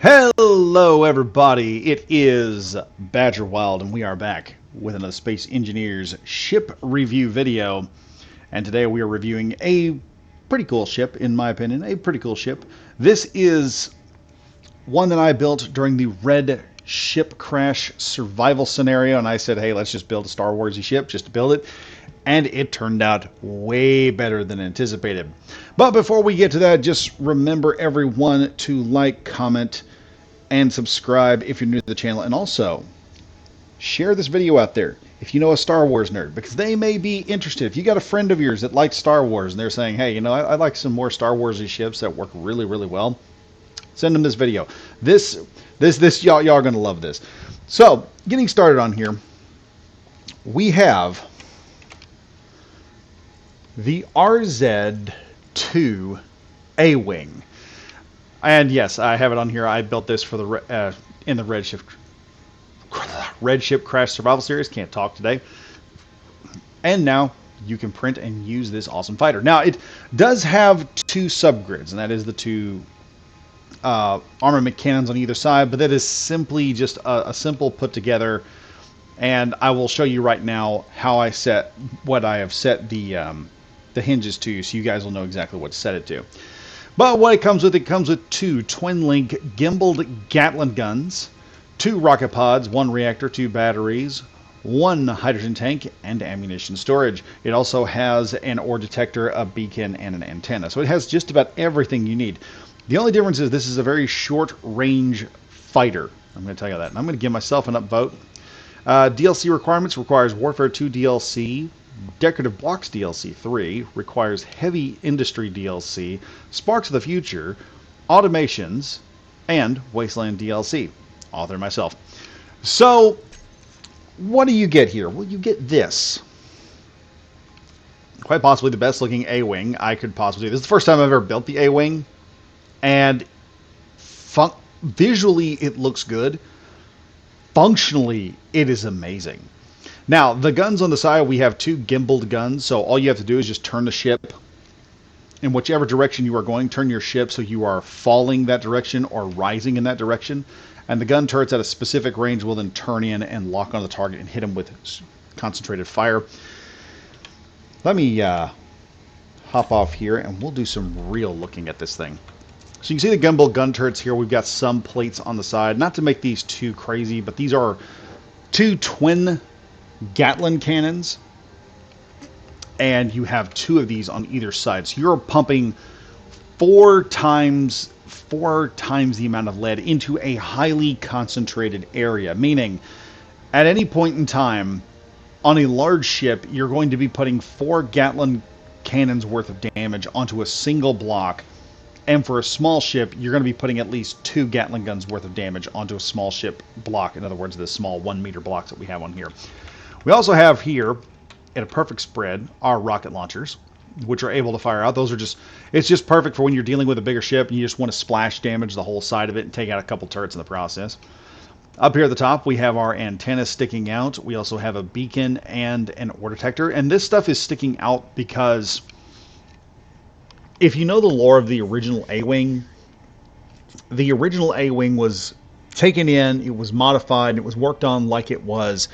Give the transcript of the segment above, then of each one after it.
Hello everybody, it is Badger Wild and we are back with another Space Engineers ship review video. And today we are reviewing a pretty cool ship, in my opinion, a pretty cool ship. This is one that I built during the Red ship crash survival scenario, and I said, hey, let's just build a Star Warsy ship just to build it. And it turned out way better than anticipated. But before we get to that, just remember everyone to like, comment, and subscribe if you're new to the channel. And also, share this video out there if you know a Star Wars nerd, because they may be interested. If you got a friend of yours that likes Star Wars and they're saying, hey, you know, I like some more Star Warsy ships that work really, really well, send them this video. Y'all are going to love this. So, getting started on here, we have the RZ-2 A-Wing. And yes, I have it on here. I built this for the in the Red Ship Crash Survival Series. Can't talk today. And now you can print and use this awesome fighter. Now, it does have two subgrids, and that is the two armament cannons on either side, but that is simply just a simple put together. And I will show you right now how I set what I have set the hinges to, so you guys will know exactly what to set it to. But what it comes with two twin-link gimbaled Gatling guns, two rocket pods, one reactor, two batteries, one hydrogen tank, and ammunition storage. It also has an ore detector, a beacon, and an antenna. So it has just about everything you need. The only difference is this is a very short-range fighter. I'm going to tell you that. And I'm going to give myself an upvote. DLC requirements requires Warfare 2 DLC, Decorative Blocks DLC 3, requires Heavy Industry DLC, Sparks of the Future, Automations, and Wasteland DLC. Author myself. So, what do you get here? Well, you get this. Quite possibly the best looking A-Wing I could possibly do. This is the first time I've ever built the A-Wing, and visually it looks good. Functionally, it is amazing. Now, the guns on the side, we have two gimbaled guns, so all you have to do is just turn the ship in whichever direction you are going. Turn your ship so you are falling that direction or rising in that direction. And the gun turrets at a specific range will then turn in and lock on the target and hit them with concentrated fire. Let me hop off here and we'll do some real looking at this thing. So you can see the gimbal gun turrets here. We've got some plates on the side. Not to make these too crazy, but these are two twin Gatling cannons. And you have two of these on either side. So you're pumping four times the amount of lead into a highly concentrated area. Meaning, at any point in time, on a large ship, you're going to be putting 4 Gatling cannons worth of damage onto a single block. And for a small ship, you're going to be putting at least 2 Gatling guns worth of damage onto a small ship block. In other words, the small 1-meter blocks that we have on here. We also have here, in a perfect spread, our rocket launchers, which are able to fire out. Those are it's just perfect for when you're dealing with a bigger ship and you just want to splash damage the whole side of it and take out a couple turrets in the process. Up here at the top, we have our antenna sticking out. We also have a beacon and an ore detector. And this stuff is sticking out because if you know the lore of the original A-Wing was taken in, it was modified, and it was worked on like it was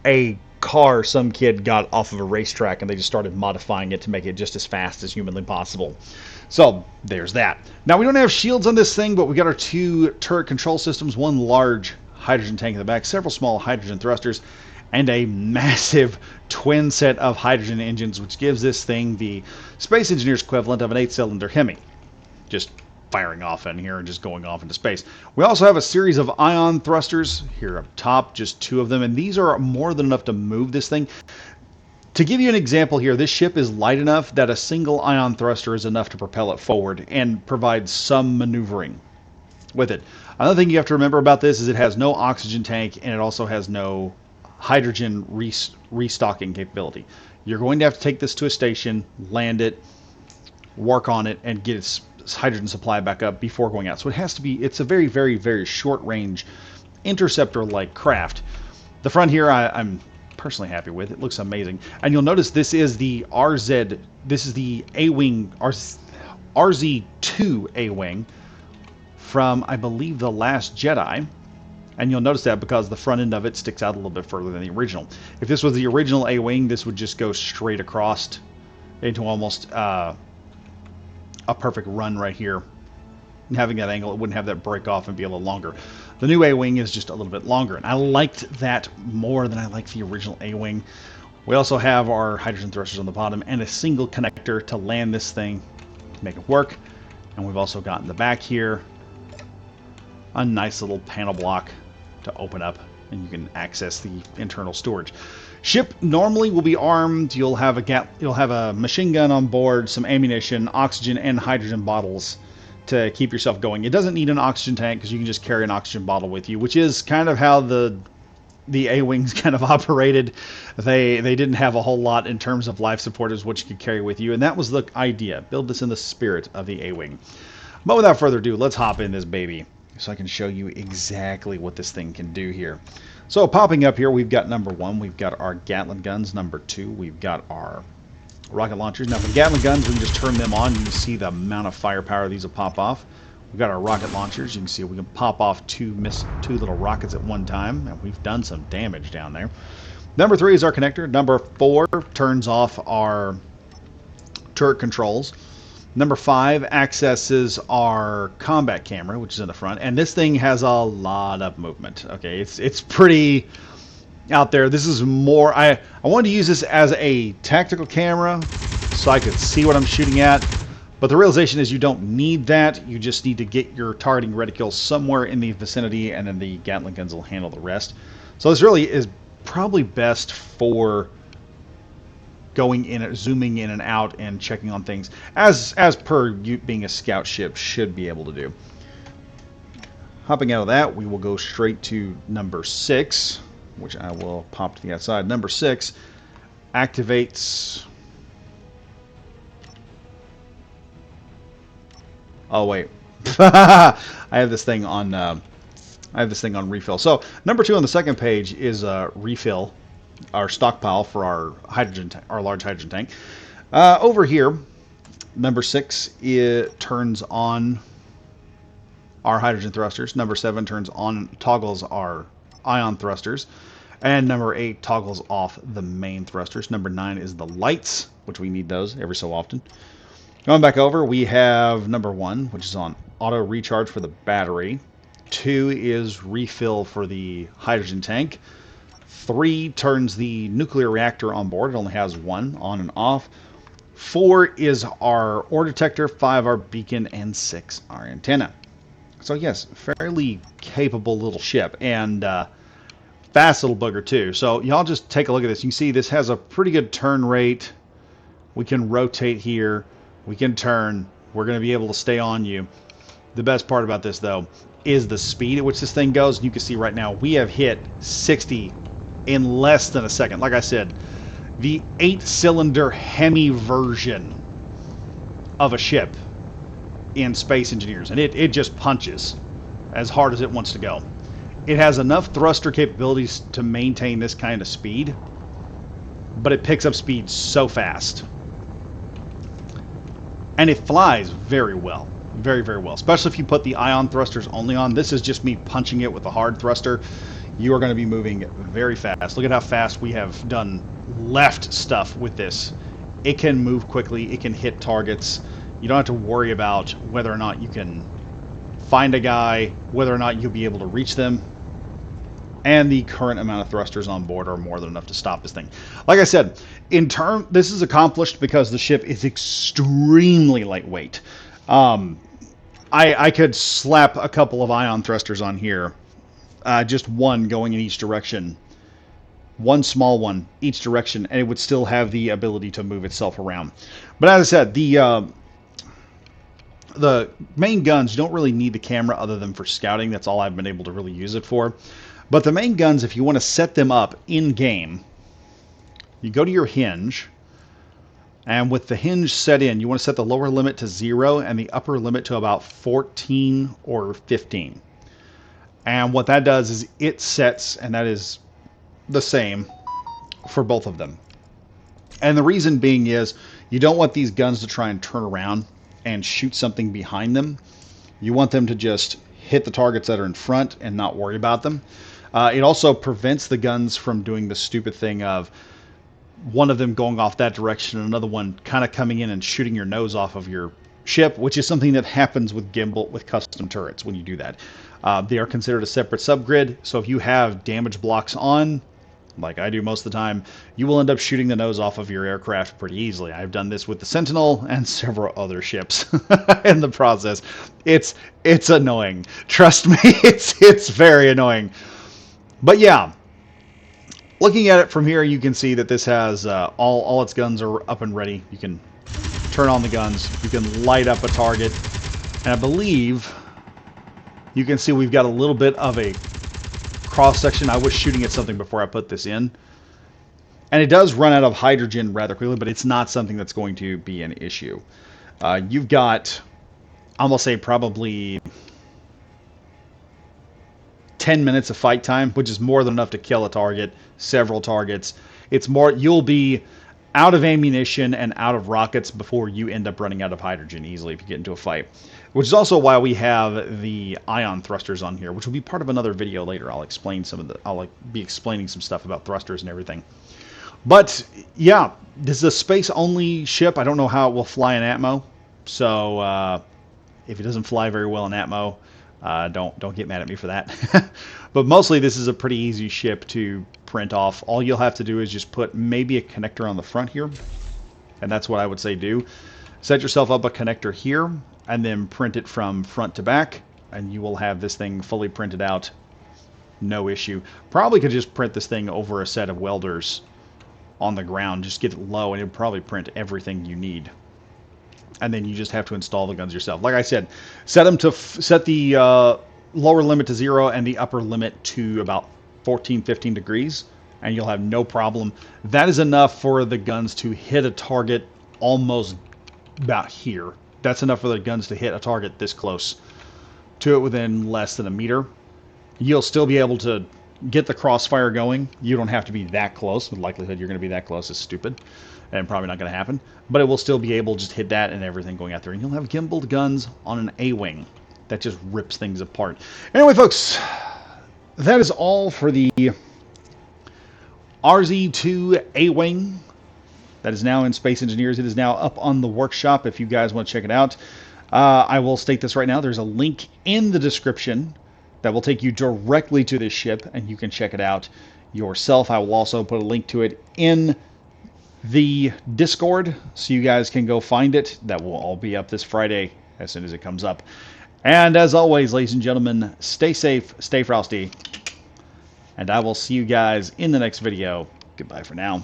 a car some kid got off of a racetrack, and they just started modifying it to make it just as fast as humanly possible. So there's that. Now, we don't have shields on this thing, but we got our 2 turret control systems, one large hydrogen tank in the back, several small hydrogen thrusters, and a massive twin set of hydrogen engines, which gives this thing the Space Engineers equivalent of an 8-cylinder Hemi. Just firing off in here and just going off into space. We also have a series of ion thrusters here up top, just 2 of them, and these are more than enough to move this thing. To give you an example here, this ship is light enough that a single ion thruster is enough to propel it forward and provide some maneuvering with it. Another thing you have to remember about this is it has no oxygen tank, and it also has no hydrogen restocking capability. You're going to have to take this to a station, land it, work on it, and get its hydrogen supply back up before going out. So it's a very, very, very short range interceptor-like craft. The front here I'm personally happy with. It looks amazing. And you'll notice this is the A-Wing, RZ-2 A-Wing from, I believe, The Last Jedi. And you'll notice that because the front end of it sticks out a little bit further than the original. If this was the original A-Wing, this would just go straight across into almost a perfect run right here. And having that angle, it wouldn't have that break off and be a little longer. The new A-Wing is just a little bit longer, and I liked that more than I liked the original A-Wing. We also have our hydrogen thrusters on the bottom and a single connector to land this thing to make it work. And we've also got in the back here a nice little panel block to open up, and you can access the internal storage. Ship normally will be armed. You'll have a machine gun on board, some ammunition, oxygen, and hydrogen bottles to keep yourself going. It doesn't need an oxygen tank because you can just carry an oxygen bottle with you, which is kind of how the A-Wings kind of operated. They didn't have a whole lot in terms of life support as what you could carry with you, and that was the idea. Build this in the spirit of the A-Wing. But without further ado, let's hop in this baby so I can show you exactly what this thing can do here. So popping up here, we've got number 1, we've got our Gatling guns. Number 2, we've got our rocket launchers. Now for Gatling guns, we can just turn them on. You can see the amount of firepower these will pop off. We've got our rocket launchers. You can see we can pop off two little rockets at one time, and we've done some damage down there. Number 3 is our connector. Number 4 turns off our turret controls. Number 5 accesses our combat camera, which is in the front, and this thing has a lot of movement. Okay, it's pretty out there. This is more, I wanted to use this as a tactical camera so I could see what I'm shooting at, but the realization is you don't need that. You just need to get your targeting reticule somewhere in the vicinity, and then the Gatling guns will handle the rest. So this really is probably best for going in, zooming in and out, and checking on things as per you being a scout ship should be able to do. Hopping out of that, we will go straight to number 6, which I will pop to the outside. Number 6 activates. Oh wait, I have this thing on. Refill. So number 2 on the second page is refill. Our stockpile for our large hydrogen tank. Over here, number 6, it turns on our hydrogen thrusters. Number 7 toggles our ion thrusters, and number 8 toggles off the main thrusters. Number 9 is the lights, which we need those every so often. Going back over, we have number 1, which is on auto recharge for the battery. 2 is refill for the hydrogen tank. 3 turns the nuclear reactor on board. It only has 1 on and off. 4 is our ore detector. 5 our beacon, and 6 our antenna. So yes, fairly capable little ship, and fast little bugger too. So y'all just take a look at this. You can see this has a pretty good turn rate. We can rotate here. We can turn. We're going to be able to stay on you. The best part about this though is the speed at which this thing goes. You can see right now we have hit 60 in less than a second. Like I said, the 8-cylinder Hemi version of a ship in Space Engineers, and it just punches as hard as it wants to go. It has enough thruster capabilities to maintain this kind of speed, but it picks up speed so fast. And it flies very well. Very, very well. Especially if you put the ion thrusters only on. This is just me punching it with a hard thruster. You are going to be moving very fast. Look at how fast we have done left stuff with this. It can move quickly. It can hit targets. You don't have to worry about whether or not you can find a guy, whether or not you'll be able to reach them. And the current amount of thrusters on board are more than enough to stop this thing. Like I said, this is accomplished because the ship is extremely lightweight. I could slap a couple of ion thrusters on here. Just one going in each direction. One small one each direction, and it would still have the ability to move itself around. But as I said, the main guns, you don't really need the camera other than for scouting. That's all I've been able to really use it for. But the main guns, if you want to set them up in-game, you go to your hinge, and with the hinge set in, you want to set the lower limit to 0 and the upper limit to about 14 or 15. And what that does is it sets, and that is the same for both of them. And the reason being is you don't want these guns to try and turn around and shoot something behind them. You want them to just hit the targets that are in front and not worry about them. It also prevents the guns from doing the stupid thing of one of them going off that direction and another one kind of coming in and shooting your nose off of your ship, which is something that happens with gimbal with custom turrets when you do that. They are considered a separate subgrid, so if you have damage blocks on, like I do most of the time, you will end up shooting the nose off of your aircraft pretty easily. I've done this with the Sentinel and several other ships in the process. It's annoying. Trust me, it's very annoying. But yeah, looking at it from here, you can see that this has all its guns are up and ready. You can turn on the guns. You can light up a target. And I believe you can see we've got a little bit of a cross section. I was shooting at something before I put this in. And it does run out of hydrogen rather quickly, but it's not something that's going to be an issue. You've got, I'm going to say probably 10 minutes of fight time, which is more than enough to kill a target, several targets. It's more, you'll be out of ammunition and out of rockets before you end up running out of hydrogen easily if you get into a fight. Which is also why we have the ion thrusters on here, which will be part of another video later. I'll explain some of the, I'll be explaining some stuff about thrusters and everything. But yeah, this is a space-only ship. I don't know how it will fly in Atmo, so if it doesn't fly very well in Atmo, don't get mad at me for that. But mostly this is a pretty easy ship to print off. All you'll have to do is just put maybe a connector on the front here, and that's what I would say do. Set yourself up a connector here, and then print it from front to back, and you will have this thing fully printed out. No issue. Probably could just print this thing over a set of welders on the ground. Just get it low, and it'll probably print everything you need. And then you just have to install the guns yourself. Like I said, set them to set the lower limit to 0 and the upper limit to about 14, 15 degrees, and you'll have no problem. That is enough for the guns to hit a target almost about here. That's enough for the guns to hit a target this close to it within less than a meter. You'll still be able to get the crossfire going. You don't have to be that close. The likelihood you're going to be that close is stupid and probably not going to happen. But it will still be able to just hit that and everything going out there. And you'll have gimbaled guns on an A-wing. That just rips things apart. Anyway, folks, that is all for the RZ-2 A-wing. That is now in Space Engineers. It is now up on the workshop if you guys want to check it out. I will state this right now. There's a link in the description that will take you directly to this ship, and you can check it out yourself. I will also put a link to it in the Discord, so you guys can go find it. That will all be up this Friday as soon as it comes up. And as always, ladies and gentlemen, stay safe, stay frosty, and I will see you guys in the next video. Goodbye for now.